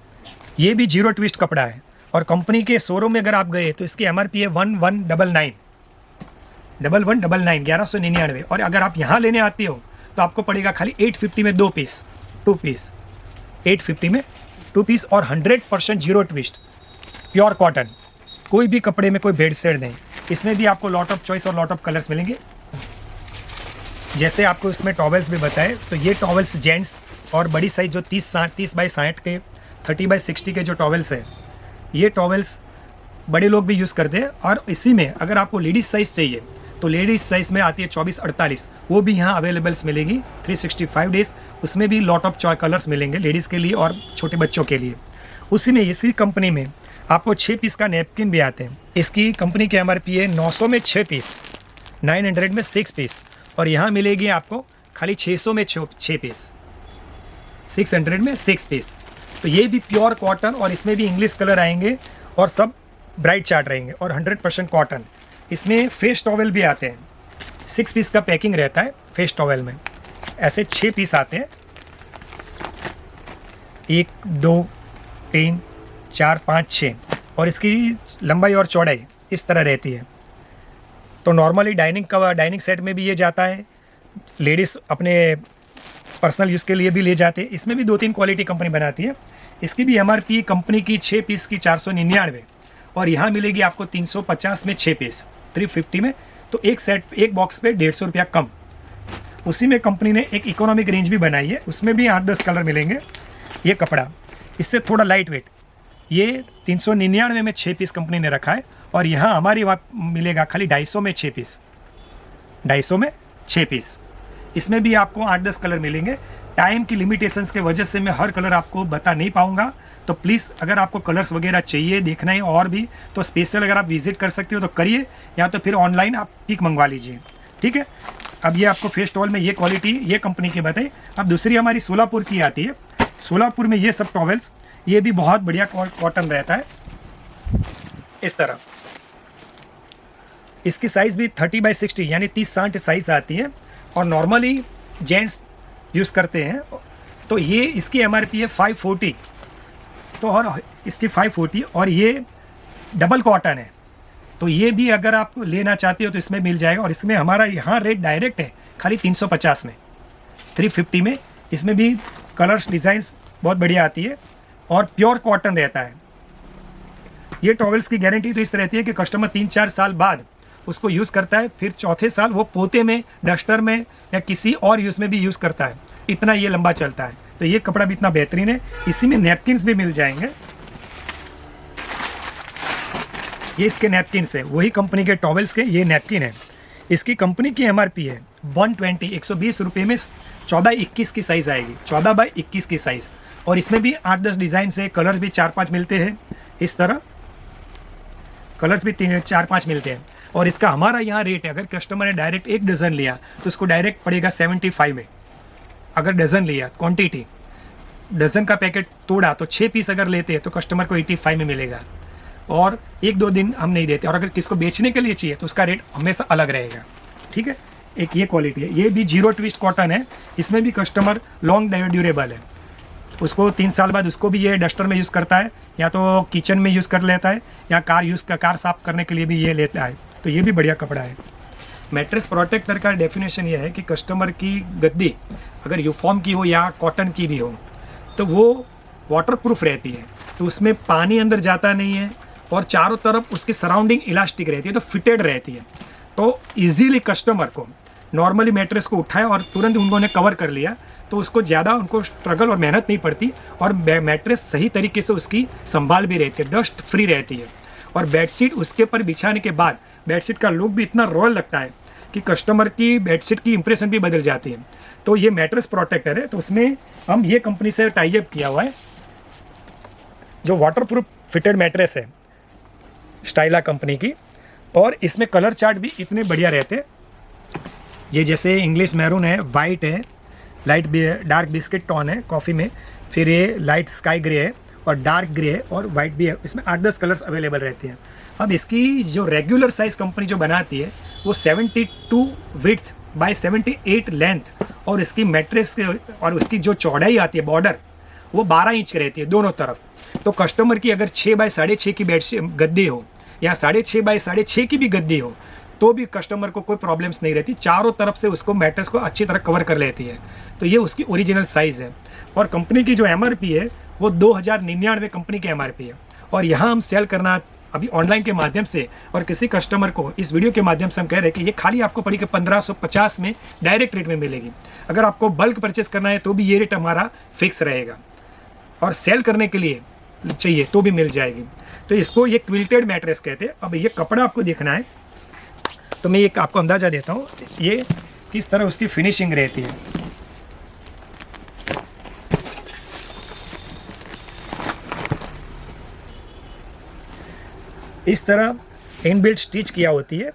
ये भी जीरो ट्विस्ट कपड़ा है और कंपनी के शोरूम में अगर आप गए तो इसकी MRP है 1199 1199 और अगर आप यहाँ लेने आते हो तो आपको पड़ेगा खाली 850 में 2 पीस, 2 पीस 850 में 2 पीस और 100% जीरो ट्विस्ट प्योर कॉटन। कोई भी कपड़े में कोई भेड़सेड़ नहीं। इसमें भी आपको लॉट ऑफ चॉइस और लॉट ऑफ कलर्स मिलेंगे। जैसे आपको इसमें टॉवेल्स भी बताए, तो ये टॉवेल्स जेंट्स और बड़ी साइज जो 30 बाई 60 के 30 बाई 60 के जो टॉवेल्स है, ये टॉवेल्स बड़े लोग भी यूज़ करते हैं। और इसी में अगर आपको लेडीज़ साइज़ चाहिए तो लेडीज़ साइज़ में आती है 24-48, वो भी यहाँ अवेलेबल्स मिलेगी 365 डेज़। उसमें भी लॉट ऑफ कलर्स मिलेंगे लेडीज़ के लिए और छोटे बच्चों के लिए। उसी में इसी कंपनी में आपको 6 पीस का नैपकिन भी आते हैं। इसकी कंपनी की MRP है 900 में 6 पीस, 900 में 6 पीस, और यहाँ मिलेगी आपको खाली 600 में 6 पीस, 600 में 6 पीस। तो ये भी प्योर कॉटन और इसमें भी इंग्लिश कलर आएंगे और सब ब्राइट चार्ट रहेंगे और 100% कॉटन। इसमें फेस टॉवेल भी आते हैं, 6 पीस का पैकिंग रहता है फेस टॉवेल में। ऐसे 6 पीस आते हैं, 1 2 3 4 5 6, और इसकी लंबाई और चौड़ाई इस तरह रहती है। तो नॉर्मली डाइनिंग सेट में भी ये जाता है, लेडीज़ अपने पर्सनल यूज़ के लिए भी ले जाते हैं। इसमें भी 2-3 क्वालिटी कंपनी बनाती है। इसकी भी MRP कंपनी की 6 पीस की 499, और यहाँ मिलेगी आपको 350 में 6 पीस 350 में। तो एक बॉक्स पे 150 रुपया कम। उसी में कंपनी ने एक इकोनॉमिक रेंज भी बनाई है, उसमें भी 8-10 कलर मिलेंगे। ये कपड़ा इससे थोड़ा लाइट वेट, ये 399 में 6 पीस कंपनी ने रखा है, और यहाँ हमारी वहाँ मिलेगा खाली 250 में 6 पीस, 250 में 6 पीस। इसमें भी आपको 8-10 कलर मिलेंगे। टाइम की लिमिटेशंस के वजह से मैं हर कलर आपको बता नहीं पाऊँगा, तो प्लीज़ अगर आपको कलर्स वगैरह चाहिए देखना है और भी, तो स्पेशल अगर आप विजिट कर सकते हो तो करिए, या तो फिर ऑनलाइन आप पिक मंगवा लीजिए, ठीक है। अब ये आपको फेस टॉवल में ये क्वालिटी ये कंपनी की बताई। अब दूसरी हमारी सोलापुर की आती है। सोलापुर में ये सब टॉवेल्स, ये भी बहुत बढ़िया कॉटन रहता है इस तरह। इसकी साइज़ भी 30 बाई 60 यानी 30-60 साइज़ आती है, और नॉर्मली जेंट्स यूज़ करते हैं। तो ये इसकी MRP है 540, तो और इसकी 540, और ये डबल कॉटन है। तो ये भी अगर आप लेना चाहते हो तो इसमें मिल जाएगा, और इसमें हमारा यहाँ रेट डायरेक्ट है खाली 350 में 350 में। इसमें भी कलर्स डिज़ाइंस बहुत बढ़िया आती है और प्योर कॉटन रहता है। ये टॉवेल्स की गारंटी तो इस रहती है कि कस्टमर 3-4 साल बाद उसको यूज़ करता है, फिर चौथे साल वो पोते में, डस्टर में या किसी और यूज़ में भी यूज़ करता है। इतना ये लंबा चलता है। तो ये कपड़ा भी इतना बेहतरीन है। इसी में नैपकिन्स भी मिल जाएंगे। ये इसके नैपकिन्स है, वही कंपनी के टॉवेल्स के ये नैपकिन है। इसकी कंपनी की MRP है 120 रुपये में 14-21 की साइज़ आएगी, 14 बाई 21 की साइज़। और इसमें भी 8-10 डिज़ाइन से कलर्स भी 4-5 मिलते हैं। इस तरह कलर्स भी 4-5 मिलते हैं। और इसका हमारा यहाँ रेट है, अगर कस्टमर ने डायरेक्ट 1 डज़न लिया तो उसको डायरेक्ट पड़ेगा 75 में। अगर डज़न लिया, क्वांटिटी डज़न का पैकेट तोड़ा, तो 6 पीस अगर लेते हैं तो कस्टमर को 85 में मिलेगा, और 1-2 दिन हम नहीं देते। और अगर किसको बेचने के लिए चाहिए तो उसका रेट हमेशा अलग रहेगा, ठीक है। एक ये क्वालिटी है, ये भी जीरो ट्विस्ट कॉटन है। इसमें भी कस्टमर लॉन्ग ड्यूरेबल है, उसको 3 साल बाद उसको भी ये डस्टर में यूज़ करता है, या तो किचन में यूज़ कर लेता है, या कार साफ़ करने के लिए भी ये लेता है। तो ये भी बढ़िया कपड़ा है। मैट्रेस प्रोटेक्टर का डेफिनेशन ये है कि कस्टमर की गद्दी अगर यूफॉर्म की हो या कॉटन की भी हो, तो वो वाटरप्रूफ रहती है, तो उसमें पानी अंदर जाता नहीं है, और चारों तरफ उसकी सराउंडिंग इलास्टिक रहती है, तो फिटेड रहती है। तो इजीली कस्टमर को नॉर्मली मैट्रेस को उठाया और तुरंत उन्होंने कवर कर लिया, तो उसको ज़्यादा उनको स्ट्रगल और मेहनत नहीं पड़ती, और मैट्रेस सही तरीके से उसकी संभाल भी रहती है, डस्ट फ्री रहती है। और बेडशीट उसके ऊपर बिछाने के बाद बेडशीट का लुक भी इतना रॉयल लगता है कि कस्टमर की बेडशीट की इंप्रेशन भी बदल जाती है। तो ये मैट्रेस प्रोटेक्टर है, तो उसमें हम ये कंपनी से टाई अप किया हुआ है, जो वाटरप्रूफ फिटेड मैट्रेस है स्टाइला कंपनी की। और इसमें कलर चार्ट भी इतने बढ़िया रहते हैं। ये जैसे इंग्लिश मैरून है, वाइट है, डार्क बिस्किट टोन है कॉफ़ी में, फिर ये लाइट स्काई ग्रे है, और डार्क ग्रे है, और वाइट भी है। इसमें 8-10 कलर्स अवेलेबल रहते हैं। अब इसकी जो रेगुलर साइज़ कंपनी जो बनाती है वो 72 विड्थ बाय 78 लेंथ, और इसकी मैट्रेस और उसकी जो चौड़ाई आती है बॉर्डर, वो 12 इंच रहती है दोनों तरफ। तो कस्टमर की अगर 6 बाय 6.5 की गद्दी हो, या 6.5 बाय 6.5 की भी गद्दी हो, तो भी कस्टमर को कोई प्रॉब्लम्स नहीं रहती, चारों तरफ से उसको मैट्रेस को अच्छी तरह कवर कर लेती है। तो ये उसकी ओरिजिनल साइज़ है। और कंपनी की जो MRP है वो 2099 कंपनी की MRP है। और यहाँ हम सेल करना अभी ऑनलाइन के माध्यम से, और किसी कस्टमर को इस वीडियो के माध्यम से हम कह रहे हैं कि ये खाली आपको पड़ी कि 1550 में डायरेक्ट रेट में मिलेगी। अगर आपको बल्क परचेस करना है तो भी ये रेट हमारा फिक्स रहेगा, और सेल करने के लिए चाहिए तो भी मिल जाएगी। तो इसको ये क्विल्टेड मैट्रेस कहते हैं। अब ये कपड़ा आपको देखना है तो मैं एक आपको अंदाज़ा देता हूँ ये किस तरह उसकी फिनिशिंग रहती है। इस तरह इनबिल्ट स्टिच किया होती है,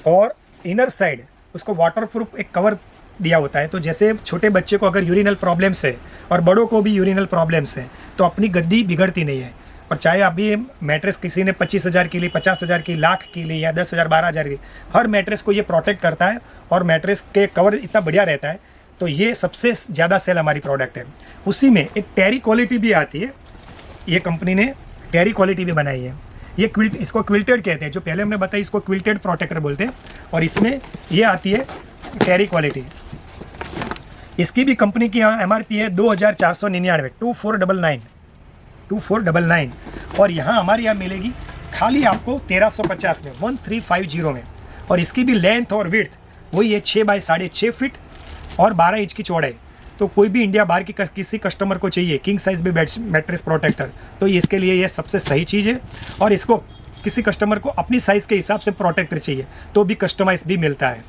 और इनर साइड उसको वाटरप्रूफ एक कवर दिया होता है। तो जैसे छोटे बच्चे को अगर यूरिनल प्रॉब्लम्स है और बड़ों को भी यूरिनल प्रॉब्लम्स है तो अपनी गद्दी बिगड़ती नहीं है। और चाहे अभी मैट्रेस किसी ने 25,000 की ली, 50,000 की, लाख की ली या 10,000 12,000 की, हर मैट्रेस को ये प्रोटेक्ट करता है और मैट्रेस के कवर इतना बढ़िया रहता है। तो ये सबसे ज़्यादा सेल हमारी प्रोडक्ट है। उसी में एक टेरी क्वालिटी भी आती है, ये कंपनी ने टेरी क्वालिटी भी बनाई है। ये इसको क्विल्टेड कहते हैं, जो पहले हमने बताया इसको क्विल्टेड प्रोटेक्टर बोलते हैं। और इसमें ये आती है टेरी क्वालिटी। इसकी भी कंपनी की यहाँ MRP है 2499, 2499। और यहाँ हमारे यहाँ मिलेगी खाली आपको 1350 में, 1350 में। और इसकी भी लेंथ और विड्थ वही है 6 बाई 6.5 फीट और 12 इंच की चौड़ाई। तो कोई भी इंडिया बाहर की किसी कस्टमर को चाहिए किंग साइज भी मैट्रेस प्रोटेक्टर, तो इसके लिए ये सबसे सही चीज़ है। और इसको किसी कस्टमर को अपनी साइज़ के हिसाब से प्रोटेक्टर चाहिए तो भी कस्टमाइज भी मिलता है।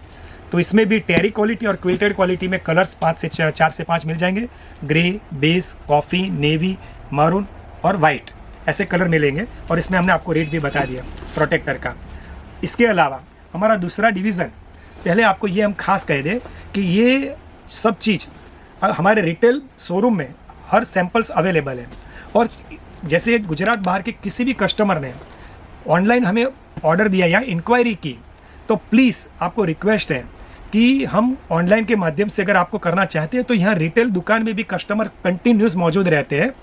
तो इसमें भी टेरी क्वालिटी और क्विल्टेड क्वालिटी में कलर्स 4 से 5 मिल जाएंगे। Grey, base, coffee, navy, maroon और वाइट, ऐसे कलर मिलेंगे। और इसमें हमने आपको रेट भी बता दिया प्रोटेक्टर का। इसके अलावा हमारा दूसरा डिवीज़न, पहले आपको ये हम खास कह दें कि ये सब चीज़ हमारे रिटेल शोरूम में हर सैम्पल्स अवेलेबल है। और जैसे गुजरात बाहर के किसी भी कस्टमर ने ऑनलाइन हमें ऑर्डर दिया या इंक्वायरी की, तो प्लीज़ आपको रिक्वेस्ट है कि हम ऑनलाइन के माध्यम से अगर आपको करना चाहते हैं तो यहाँ रिटेल दुकान में भी कस्टमर कंटिन्यूस मौजूद रहते हैं।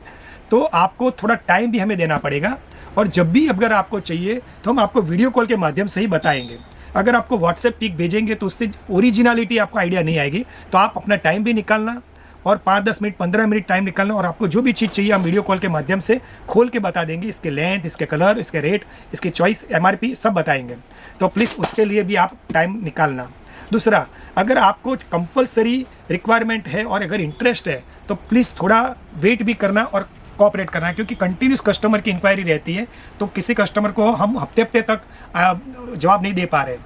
तो आपको थोड़ा टाइम भी हमें देना पड़ेगा, और जब भी अगर आपको चाहिए तो हम आपको वीडियो कॉल के माध्यम से ही बताएंगे। अगर आपको व्हाट्सएप पिक भेजेंगे तो उससे ओरिजिनलिटी आपको आइडिया नहीं आएगी। तो आप अपना टाइम भी निकालना और 5-10 मिनट 15 मिनट टाइम निकालना, और आपको जो भी चीज़ चाहिए हम वीडियो कॉल के माध्यम से खोल के बता देंगे। इसके लेंथ, इसके कलर, इसके रेट, इसकी चॉइस, MRP सब बताएंगे। तो प्लीज़ उसके लिए भी आप टाइम निकालना। दूसरा, अगर आपको कंपलसरी रिक्वायरमेंट है और अगर इंटरेस्ट है तो प्लीज़ थोड़ा वेट भी करना और कोऑपरेट करना है, क्योंकि कंटिन्यूस कस्टमर की इंक्वायरी रहती है। तो किसी कस्टमर को हम हफ्ते तक जवाब नहीं दे पा रहे,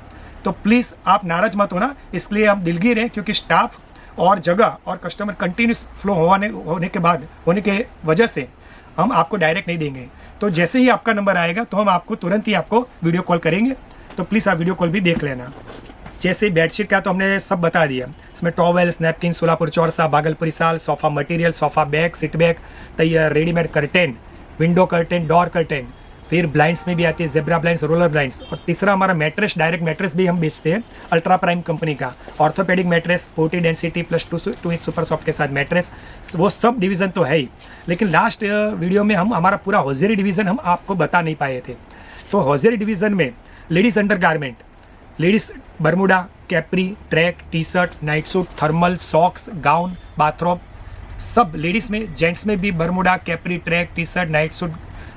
तो प्लीज़ आप नाराज़ मत होना। इसलिए हम दिलगीर हैं, क्योंकि स्टाफ और जगह और कस्टमर कंटिन्यूस फ्लो होने के वजह से हम आपको डायरेक्ट नहीं देंगे। तो जैसे ही आपका नंबर आएगा तो हम आपको तुरंत ही आपको वीडियो कॉल करेंगे। तो प्लीज़ आप वीडियो कॉल भी देख लेना। जैसे बेडशीट का तो हमने सब बता दिया, इसमें टॉवेल्स, नैपकिन, सोलापुर चौरसा, भागलपुरी साल, sofa material, sofa bag, seat bag, तैयार readymade curtain, window curtain, door curtain, फिर ब्लाइंड्स में भी आती है ज़ेब्रा ब्लाइंड्स, रोलर ब्लाइंड्स। और तीसरा हमारा मैट्रेस, डायरेक्ट मैट्रेस भी हम बेचते हैं अल्ट्रा प्राइम कंपनी का। Orthopaedic mattress 40 density plus 2 inch super soft के साथ मैट्रेस, वो सब डिवीज़न तो है ही। लेकिन लास्ट वीडियो में हम हमारा पूरा हॉज़री डिवीज़न हम आपको बता नहीं पाए थे। तो हॉज़री डिवीज़न में ladies under garment, ladies Bermuda, Capri, track, T shirt, night suit, thermal, socks, gown, bathrobe, सब लेडीज़ में, जेंट्स में भी Bermuda, Capri, track, T shirt, night suit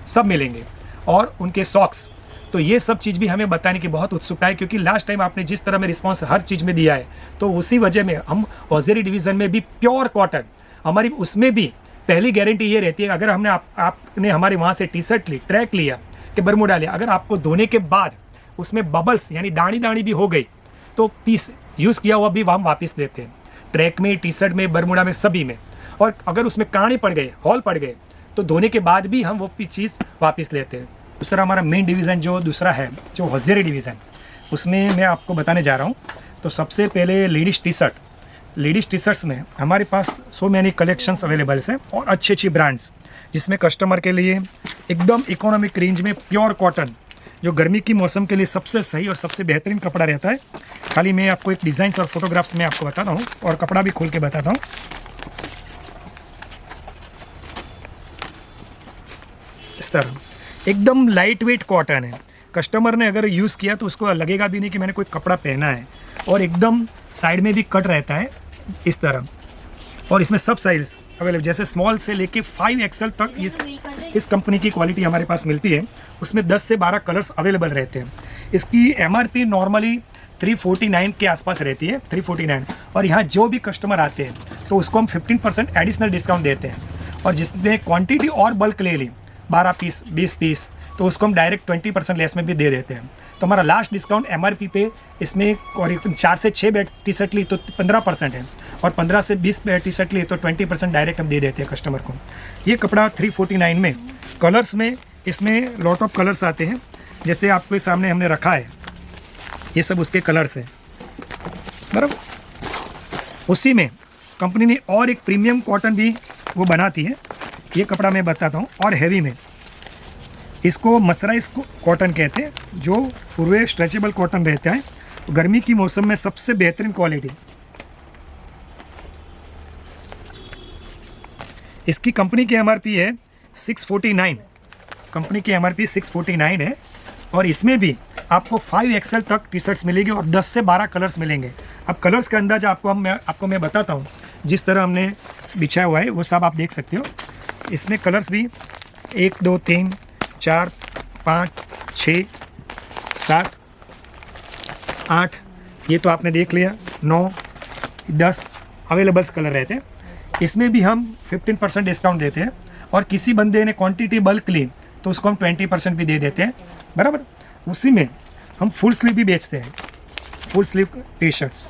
सब मिलेंगे, और उनके सॉक्स। तो ये सब चीज़ भी हमें बताने की बहुत उत्सुकता है, क्योंकि लास्ट टाइम आपने जिस तरह में रिस्पांस हर चीज़ में दिया है, तो उसी वजह में हम हॉज़री डिवीज़न में भी प्योर कॉटन, हमारी उसमें भी पहली गारंटी ये रहती है, अगर हमने आपने हमारे वहाँ से टी शर्ट ली, ट्रैक लिया कि बरमुडा लिया, अगर आपको धोने के बाद उसमें बबल्स यानी दानी भी हो गई तो पीस यूज़ किया हुआ भी हम वापस देते हैं। ट्रैक में, टी शर्ट में, बरमुडा में, सभी में। और अगर उसमें कांटे पड़ गए, हॉल पड़ गए, तो धोने के बाद भी हम वो चीज़ वापस लेते हैं। दूसरा हमारा मेन डिवीज़न जो दूसरा है, जो हॉज़री डिवीज़न, उसमें मैं आपको बताने जा रहा हूँ। तो सबसे पहले लेडीज़ टी शर्ट्स में हमारे पास सो मैनी कलेक्शंस अवेलेबल्स हैं, और अच्छी ब्रांड्स, जिसमें कस्टमर के लिए एकदम इकोनॉमिक रेंज में प्योर कॉटन, जो गर्मी की मौसम के लिए सबसे सही और सबसे बेहतरीन कपड़ा रहता है। खाली मैं आपको एक डिज़ाइंस और फोटोग्राफ्स में आपको बताता हूँ, और कपड़ा भी खोल के बताता हूँ। इस तरह एकदम लाइट वेट कॉटन है, कस्टमर ने अगर यूज़ किया तो उसको लगेगा भी नहीं कि मैंने कोई कपड़ा पहना है। और एकदम साइड में भी कट रहता है इस तरह। और इसमें सब साइज़ अवेलेबल, जैसे स्मॉल से लेके 5XL तक इस कंपनी की क्वालिटी हमारे पास मिलती है। उसमें 10 से 12 कलर्स अवेलेबल रहते हैं। इसकी MRP नॉर्मली 349 के आसपास रहती है, 349। और यहाँ जो भी कस्टमर आते हैं तो उसको हम 15% एडिशनल डिस्काउंट देते हैं। और जिसने क्वांटिटी और बल्क ले ली 12 पीस 20 पीस तो उसको हम डायरेक्ट 20% लेस में भी दे देते हैं। तो हमारा लास्ट डिस्काउंट MRP पे इसमें 4 से 6 टी शर्ट ली तो 15% है, और 15 से 20 टी शर्ट ली तो 20% डायरेक्ट हम दे देते हैं कस्टमर को। ये कपड़ा 349 में कलर्स में, इसमें लॉट ऑफ कलर्स आते हैं। जैसे आपके सामने हमने रखा है, ये सब उसके कलर्स हैं बराबर। उसी में कंपनी ने और एक प्रीमियम कॉटन भी वो बनाती है। ये कपड़ा मैं बताता हूँ, और हैवी में इसको मसराइज कॉटन कहते हैं, जो फुरवे स्ट्रेचेबल कॉटन रहता है। गर्मी की मौसम में सबसे बेहतरीन क्वालिटी। इसकी कंपनी की MRP है 649, कंपनी की MRP 649 है। और इसमें भी आपको 5XL तक टी शर्ट्स मिलेगी और 10 से 12 कलर्स मिलेंगे। अब कलर्स का अंदाज़ा आपको मैं बताता हूँ। जिस तरह हमने बिछाया हुआ है वो सब आप देख सकते हो। इसमें कलर्स भी 1 2 3 4 5 6 7 8, ये तो आपने देख लिया, 9 10 अवेलेबल्स कलर रहते हैं। इसमें भी हम 15% डिस्काउंट देते हैं। और किसी बंदे ने क्वांटिटी बल्क ली तो उसको हम 20% भी दे देते हैं बराबर। उसी में हम फुल स्लीव भी बेचते हैं, फुल स्लीव टी शर्ट्स।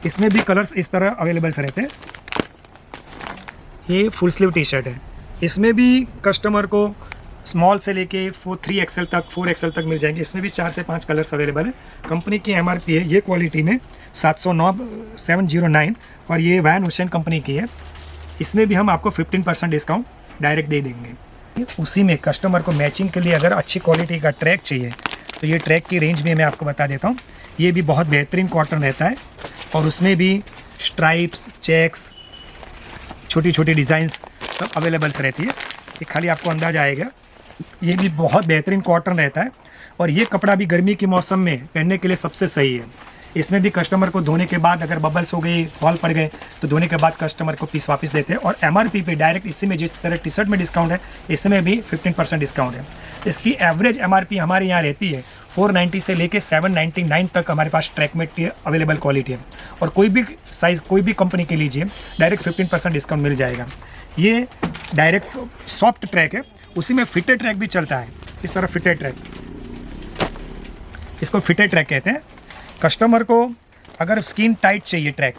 इसमें भी कलर्स इस तरह अवेलेबल्स रहते हैं। ये फुल स्लीव टी शर्ट है। इसमें भी कस्टमर को स्मॉल से लेके 3XL तक 4XL तक मिल जाएंगे। इसमें भी 4 से 5 कलर्स अवेलेबल है। कंपनी की MRP है ये क्वालिटी में 709 और ये वैन हुसैन कंपनी की है। इसमें भी हम आपको 15% डिस्काउंट डायरेक्ट दे देंगे। उसी में कस्टमर को मैचिंग के लिए अगर अच्छी क्वालिटी का ट्रैक चाहिए तो ये ट्रैक की रेंज भी मैं आपको बता देता हूँ। ये भी बहुत बेहतरीन कॉटन रहता है, और उसमें भी स्ट्राइप्स, चेक्स, छोटी छोटी डिज़ाइंस सब अवेलेबल्स रहती है। ये खाली आपको अंदाज़ा आएगा। ये भी बहुत बेहतरीन कॉटन रहता है, और ये कपड़ा भी गर्मी के मौसम में पहनने के लिए सबसे सही है। इसमें भी कस्टमर को धोने के बाद अगर बबल्स हो गई, हॉल पड़ गए तो धोने के बाद कस्टमर को पीस वापस देते हैं। और MRP पे डायरेक्ट इसी में जिस तरह टी शर्ट में डिस्काउंट है, इसमें भी 15% डिस्काउंट है। इसकी एवरेज MRP हमारे यहाँ रहती है 490 से लेके 799 तक हमारे पास ट्रैक में अवेलेबल क्वालिटी है। और कोई भी साइज़ कोई भी कंपनी के लीजिए डायरेक्ट 15% डिस्काउंट मिल जाएगा। ये डायरेक्ट सॉफ्ट ट्रैक है, उसी में फिटेड ट्रैक भी चलता है। इस तरह फिटेड ट्रैक, इसको फिटेड ट्रैक कहते हैं। कस्टमर को अगर स्किन टाइट चाहिए track,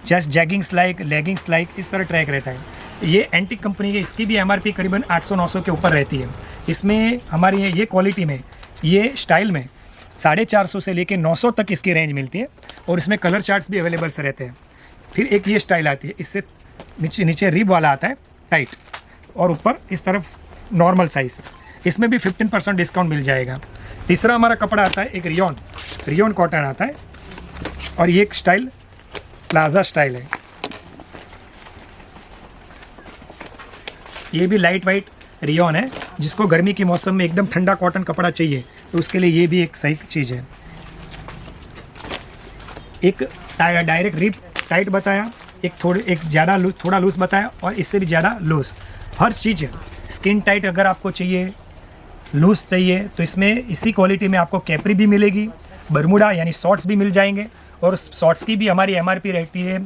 just jeggings like, leggings like, इस तरह ट्रैक रहता है। ये एंटिक कंपनी है। इसकी भी MRP करीबन 800-900 के ऊपर रहती है। इसमें हमारी ये क्वालिटी में, ये स्टाइल में 450 से लेके 900 तक इसकी रेंज मिलती है। और इसमें कलर चार्ट्स भी अवेलेबल्स रहते हैं। फिर एक ये स्टाइल आती है, इससे नीचे रिब वाला आता है टाइट, और ऊपर इस तरफ नॉर्मल साइज़। इसमें भी 15% डिस्काउंट मिल जाएगा। तीसरा हमारा कपड़ा आता है एक रियोन कॉटन आता है, और ये एक स्टाइल प्लाजा स्टाइल है। ये भी लाइट वाइट रियोन है। जिसको गर्मी के मौसम में एकदम ठंडा कॉटन कपड़ा चाहिए तो उसके लिए ये भी एक सही चीज़ है। एक डायरेक्ट रिप टाइट बताया, एक ज़्यादा लूज, थोड़ा लूज बताया, और इससे भी ज़्यादा लूज। हर चीज़ स्किन टाइट अगर आपको चाहिए, लूज चाहिए, तो इसमें इसी क्वालिटी में आपको कैपरी भी मिलेगी, बरमूडा यानी शॉर्ट्स भी मिल जाएंगे। और शॉर्ट्स की भी हमारी MRP रहती है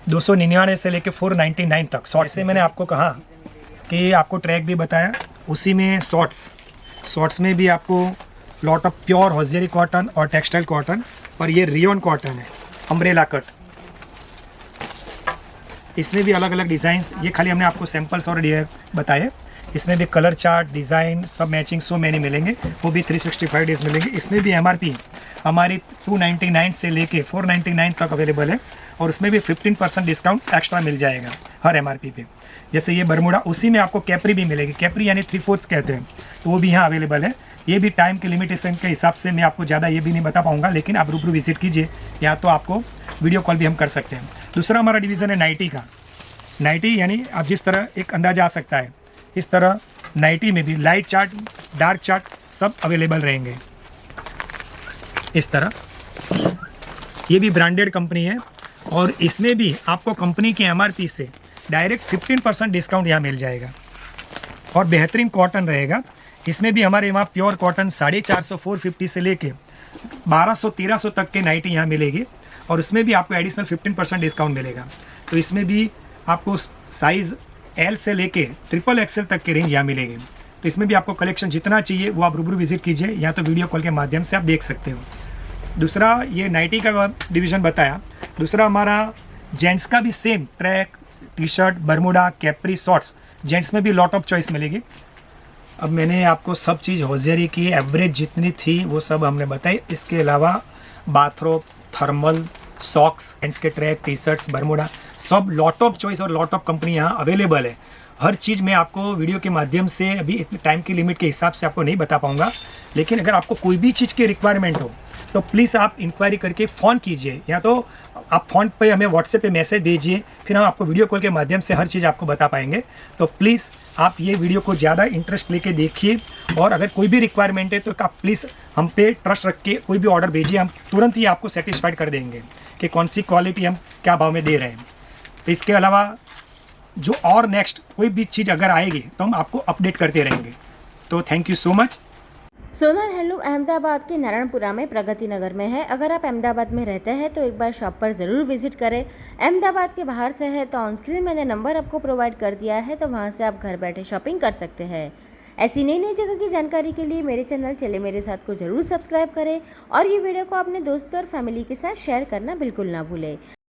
299 से लेकर 499 तक। शॉर्ट्स से मैंने आपको कहा कि आपको ट्रैक भी बताया, उसी में शॉर्ट्स में भी आपको lot of pure hosiery cotton और टेक्सटाइल कॉटन, और ये रियोन कॉटन है अम्ब्रेला कट। इसमें भी अलग अलग डिज़ाइंस, ये खाली हमने आपको सैम्पल्स और बताए। इसमें भी कलर चार्ट, डिज़ाइन सब मैचिंग सो मैनी मिलेंगे, वो भी 365 डेज मिलेंगे। इसमें भी MRP हमारी 299 से लेके 499 तक अवेलेबल है, और उसमें भी 15% डिस्काउंट एक्स्ट्रा मिल जाएगा हर MRP पे। जैसे ये बरमूडा, उसी में आपको कैपरी भी मिलेगी। कैपरी यानी 3/4 कहते हैं, तो वो भी यहाँ अवेलेबल है। ये भी टाइम के लिमिटेशन के हिसाब से मैं आपको ज़्यादा ये भी नहीं बता पाऊँगा, लेकिन आप रूबरू विजिट कीजिए, या तो आपको वीडियो कॉल भी हम कर सकते हैं। दूसरा हमारा डिवीज़न है नाइटी का। नाइटी यानी आप जिस तरह एक अंदाजा आ सकता है, इस तरह नाइटी में भी लाइट चार्ट, डार्क चार्ट सब अवेलेबल रहेंगे। इस तरह, ये भी ब्रांडेड कंपनी है और इसमें भी आपको कंपनी की MRP से डायरेक्ट 15% डिस्काउंट यहाँ मिल जाएगा और बेहतरीन कॉटन रहेगा। इसमें भी हमारे वहाँ प्योर कॉटन 450 450 से लेके 1200-1300 तक के नाइटी यहाँ मिलेगी और उसमें भी आपको एडिशनल 15% डिस्काउंट मिलेगा। तो इसमें भी आपको साइज़ L से लेके XXL तक की रेंज यहाँ मिलेगी। तो इसमें भी आपको कलेक्शन जितना चाहिए वो आप रूबरू विजिट कीजिए या तो वीडियो कॉल के माध्यम से आप देख सकते हो। दूसरा ये नाइटी का डिवीज़न बताया। दूसरा हमारा जेंट्स का भी same track, T shirt, Bermuda, Capri, shorts, gents में भी लॉट ऑफ चॉइस मिलेगी। अब मैंने आपको सब चीज़ हौजियरी की एवरेज जितनी थी वो सब हमने बताई। इसके अलावा बाथरोब, थर्मल, सॉक्स, जेंट्स के ट्रैक, टी शर्ट्स, बरमूडा, सब लॉट ऑफ चॉइस और लॉट ऑफ कंपनी यहाँ अवेलेबल है। हर चीज़ मैं आपको वीडियो के माध्यम से अभी इतने टाइम की लिमिट के हिसाब से आपको नहीं बता पाऊँगा, लेकिन अगर आपको कोई भी चीज़ की रिक्वायरमेंट हो तो प्लीज़ आप इंक्वायरी करके फ़ोन कीजिए या तो आप फ़ोन पे हमें व्हाट्सएप पे मैसेज भेजिए, फिर हम आपको वीडियो कॉल के माध्यम से हर चीज़ आपको बता पाएंगे। तो प्लीज़ आप ये वीडियो को ज़्यादा इंटरेस्ट लेके देखिए और अगर कोई भी रिक्वायरमेंट है तो आप प्लीज़ हम पे ट्रस्ट रख के कोई भी ऑर्डर भेजिए, हम तुरंत ही आपको सेटिस्फाइड कर देंगे कि कौन सी क्वालिटी हम क्या भाव में दे रहे हैं। तो इसके अलावा जो और नेक्स्ट कोई भी चीज़ अगर आएगी तो हम आपको अपडेट करते रहेंगे। तो thank you so much. Sonal handloom Ahmedabad के नारायणपुरा में प्रगति नगर में है। अगर आप अहमदाबाद में रहते हैं तो एक बार शॉप पर ज़रूर विजिट करें। अहमदाबाद के बाहर से है तो ऑन स्क्रीन मैंने नंबर आपको प्रोवाइड कर दिया है, तो वहां से आप घर बैठे शॉपिंग कर सकते हैं। ऐसी नई नई जगह की जानकारी के लिए मेरे चैनल चले मेरे साथ को ज़रूर सब्सक्राइब करें और ये वीडियो को अपने दोस्तों और फैमिली के साथ शेयर करना बिल्कुल ना भूलें।